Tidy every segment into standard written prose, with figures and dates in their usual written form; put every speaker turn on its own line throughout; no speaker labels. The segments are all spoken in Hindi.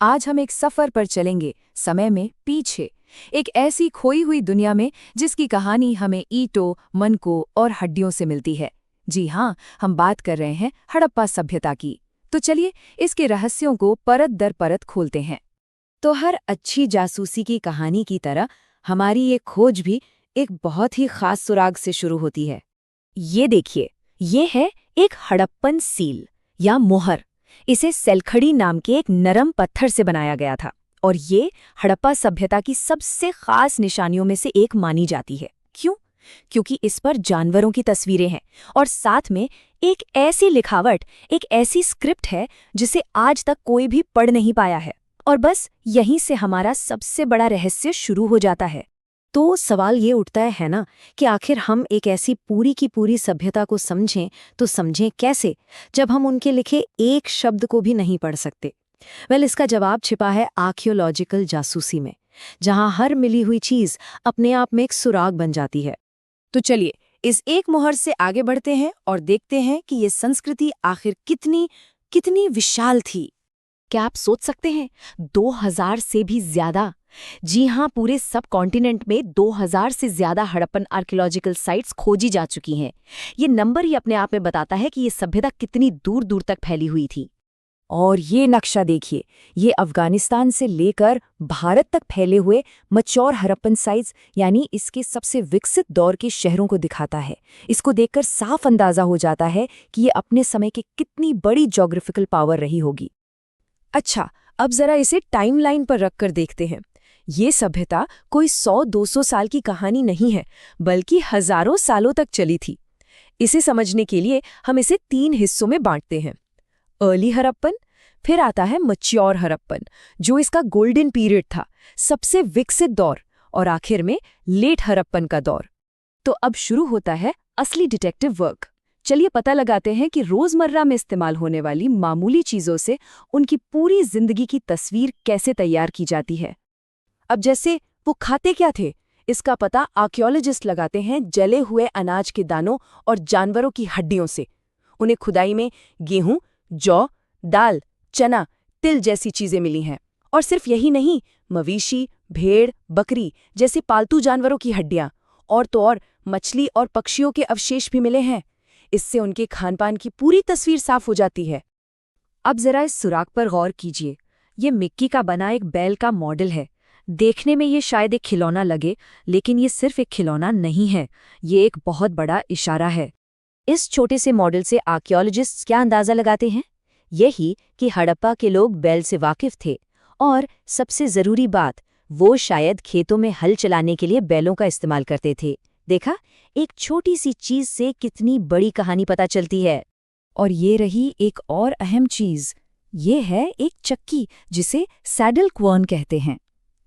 आज हम एक सफर पर चलेंगे, समय में पीछे, एक ऐसी खोई हुई दुनिया में जिसकी कहानी हमें ईंटों, मनकों और हड्डियों से मिलती है। जी हाँ, हम बात कर रहे हैं हड़प्पा सभ्यता की। तो चलिए इसके रहस्यों को परत दर परत खोलते हैं।
तो हर अच्छी जासूसी की कहानी की तरह हमारी ये खोज भी एक बहुत ही खास सुराग से शुरू होती है। ये देखिए, ये है एक हड़प्पन सील या मोहर। इसे सेलखड़ी नाम के एक नरम पत्थर से बनाया गया था और ये हड़प्पा सभ्यता की सबसे खास निशानियों में से एक मानी जाती है। क्यों? क्योंकि इस पर जानवरों की तस्वीरें हैं और साथ में एक ऐसी लिखावट, एक ऐसी स्क्रिप्ट है जिसे आज तक कोई भी पढ़ नहीं पाया है। और बस यहीं से हमारा सबसे बड़ा रहस्य शुरू हो जाता है। तो सवाल ये उठता है ना कि आखिर हम एक ऐसी पूरी की पूरी सभ्यता को समझें तो समझें कैसे, जब हम उनके लिखे एक शब्द को भी नहीं पढ़ सकते। इसका जवाब छिपा है आर्कियोलॉजिकल जासूसी में, जहां हर मिली हुई चीज अपने आप में एक सुराग बन जाती है। तो चलिए इस एक मोहर से आगे बढ़ते हैं और देखते हैं कि ये संस्कृति आखिर कितनी कितनी विशाल थी। क्या आप सोच सकते हैं, 2000 से भी ज्यादा? जी हाँ, पूरे सब कॉन्टिनेंट में 2000 से ज्यादा हड़प्पन आर्कियोलॉजिकल साइट्स खोजी जा चुकी हैं। ये नंबर ही अपने आप में बताता है कि ये सभ्यता कितनी दूर दूर तक फैली हुई थी।
और ये नक्शा देखिए, ये अफगानिस्तान से लेकर भारत तक फैले हुए मच्योर हड़प्पन साइट्स यानी इसके सबसे विकसित दौर के शहरों को दिखाता है। इसको देखकर साफ अंदाजा हो जाता है कि ये अपने समय की कितनी बड़ी ज्योग्राफिकल पावर रही होगी। अच्छा, अब जरा इसे टाइमलाइन पर रखकर देखते हैं। ये सभ्यता कोई 100-200 साल की कहानी नहीं है, बल्कि हजारों सालों तक चली थी। इसे समझने के लिए हम इसे 3 हिस्सों में बांटते हैं। अर्ली हड़प्पन, फिर आता है मैच्योर हड़प्पन, जो इसका गोल्डन पीरियड था, सबसे विकसित दौर, और आखिर में लेट हड़प्पन का दौर। तो अब शुरू होता है असली डिटेक्टिव वर्क। चलिए पता लगाते हैं कि रोजमर्रा में इस्तेमाल होने वाली मामूली चीजों से उनकी पूरी जिंदगी की तस्वीर कैसे तैयार की जाती है। अब जैसे वो खाते क्या थे, इसका पता आर्कियोलॉजिस्ट लगाते हैं जले हुए अनाज के दानों और जानवरों की हड्डियों से। उन्हें खुदाई में गेहूं, जौ, दाल, चना, तिल जैसी चीजें मिली हैं। और सिर्फ यही नहीं, मवेशी, भेड़, बकरी जैसे पालतू जानवरों की हड्डियां, और तो और मछली और पक्षियों के अवशेष भी मिले हैं। इससे उनके खानपान की पूरी तस्वीर साफ हो जाती है। अब जरा इस सुराग पर गौर कीजिए। ये मिट्टी का बना एक बैल का मॉडल है। देखने में ये शायद एक खिलौना लगे, लेकिन ये सिर्फ एक खिलौना नहीं है, ये एक बहुत बड़ा इशारा है। इस छोटे से मॉडल से आर्कियोलॉजिस्ट्स क्या अंदाजा लगाते हैं? यही कि हड़प्पा के लोग बैल से वाकिफ थे, और सबसे जरूरी बात, वो शायद खेतों में हल चलाने के लिए बैलों का इस्तेमाल करते थे। देखा, एक छोटी सी चीज से कितनी बड़ी कहानी पता चलती है। और ये रही एक और अहम चीज, ये है एक चक्की जिसे सैडल क्वर्न कहते हैं।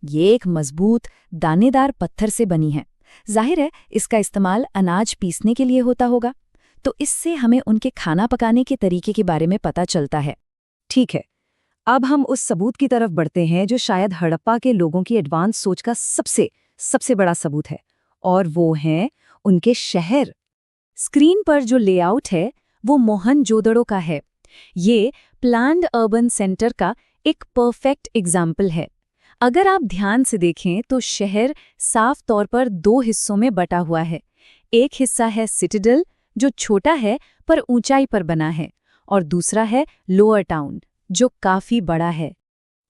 ये एक मजबूत, दानेदार पत्थर से बनी है। जाहिर है इसका इस्तेमाल अनाज पीसने के लिए होता होगा। तो इससे हमें उनके खाना पकाने के तरीके के बारे में पता चलता है। ठीक है, अब हम उस सबूत की तरफ बढ़ते हैं जो शायद हड़प्पा के लोगों की एडवांस सोच का सबसे सबसे बड़ा सबूत है, और वो हैं उनके शहर। स्क्रीन पर जो लेआउट है वो मोहनजोदड़ो का है। ये प्लान्ड अर्बन सेंटर का एक परफेक्ट एग्जाम्पल है। अगर आप ध्यान से देखें तो शहर साफ तौर पर 2 हिस्सों में बटा हुआ है। एक हिस्सा है सिटाडेल, जो छोटा है पर ऊंचाई पर बना है, और दूसरा है लोअर टाउन, जो काफी बड़ा है।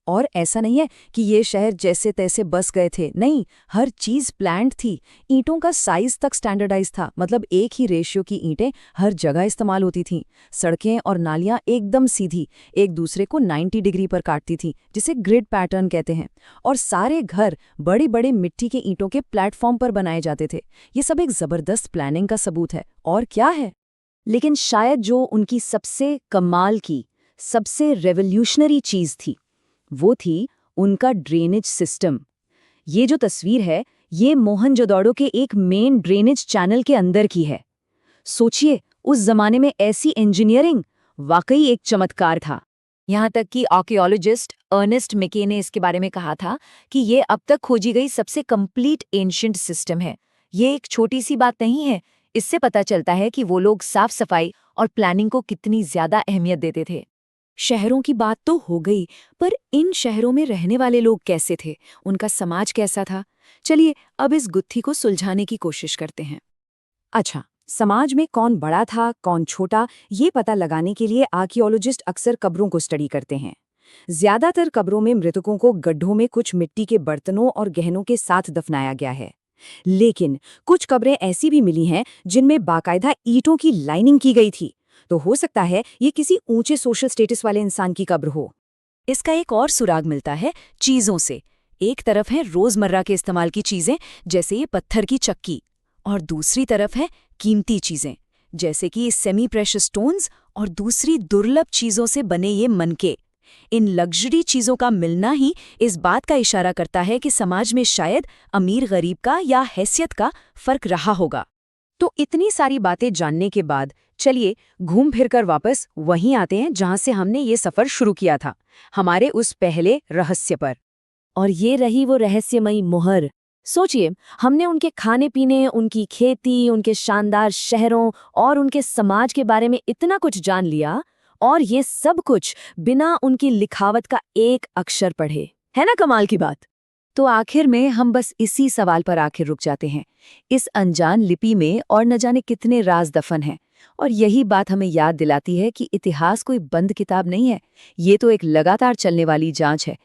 और ऐसा नहीं है कि ये शहर जैसे तैसे बस गए थे, नहीं, हर चीज प्लान्ड थी। ईंटों का साइज तक स्टैंडर्डाइज था, मतलब एक ही रेशियो की ईंटें हर जगह इस्तेमाल होती थीं। सड़कें और नालियां एकदम सीधी, एक दूसरे को 90 डिग्री पर काटती थीं, जिसे ग्रिड पैटर्न कहते हैं। और सारे घर बड़े बड़े मिट्टी के ईंटों के प्लेटफॉर्म पर बनाए जाते थे। ये सब एक जबरदस्त प्लानिंग का सबूत है, और क्या है। लेकिन शायद जो उनकी सबसे कमाल की, सबसे रेवोल्यूशनरी चीज थी, वो थी उनका ड्रेनेज सिस्टम। ये जो तस्वीर है, ये मोहनजोदड़ो के एक मेन ड्रेनेज चैनल के अंदर की है। सोचिए, उस जमाने में ऐसी इंजीनियरिंग वाकई एक चमत्कार था। यहाँ तक कि आर्कियोलॉजिस्ट अर्नेस्ट मैके ने इसके बारे में कहा था कि ये अब तक खोजी गई सबसे कंप्लीट एंशिएंट सिस्टम है। ये एक छोटी सी बात नहीं है। इससे पता चलता है कि वो लोग साफ सफाई और प्लानिंग को कितनी ज्यादा अहमियत देते थे।
शहरों की बात तो हो गई, पर इन शहरों में रहने वाले लोग कैसे थे, उनका समाज कैसा था? चलिए अब इस गुत्थी को सुलझाने की कोशिश करते हैं।
अच्छा, समाज में कौन बड़ा था, कौन छोटा, ये पता लगाने के लिए आर्कियोलॉजिस्ट अक्सर कब्रों को स्टडी करते हैं। ज्यादातर कब्रों में मृतकों को गड्ढों में कुछ मिट्टी के बर्तनों और गहनों के साथ दफनाया गया है। लेकिन कुछ कब्रें ऐसी भी मिली हैं जिनमें बाकायदा ईंटों की लाइनिंग की गई थी। तो हो सकता है ये किसी ऊंचे सोशल स्टेटस वाले इंसान की कब्र हो।
इसका एक और सुराग मिलता है चीजों से। एक तरफ है रोजमर्रा के इस्तेमाल की चीजें, जैसे ये पत्थर की चक्की, और दूसरी तरफ है कीमती चीजें, जैसे कि ये सेमी प्रेशियस स्टोन्स और दूसरी दुर्लभ चीजों से बने ये मनके। इन लग्जरी चीजों का मिलना ही इस बात का इशारा करता है कि समाज में शायद अमीर गरीब का या हैसियत का फर्क रहा होगा।
तो इतनी सारी बातें जानने के बाद चलिए घूम फिर कर वापस वहीं आते हैं जहां से हमने ये सफर शुरू किया था, हमारे उस पहले रहस्य पर। और ये रही वो रहस्यमयी मोहर। सोचिए, हमने उनके खाने पीने, उनकी खेती, उनके शानदार शहरों और उनके समाज के बारे में इतना कुछ जान लिया, और ये सब कुछ बिना उनकी लिखावट का एक अक्षर पढ़े। है ना कमाल की बात? तो आखिर में हम बस इसी सवाल पर आखिर रुक जाते हैं। इस अनजान लिपि में और न जाने कितने राज दफन हैं। और यही बात हमें याद दिलाती है कि इतिहास कोई बंद किताब नहीं है। ये तो एक लगातार चलने वाली जांच है,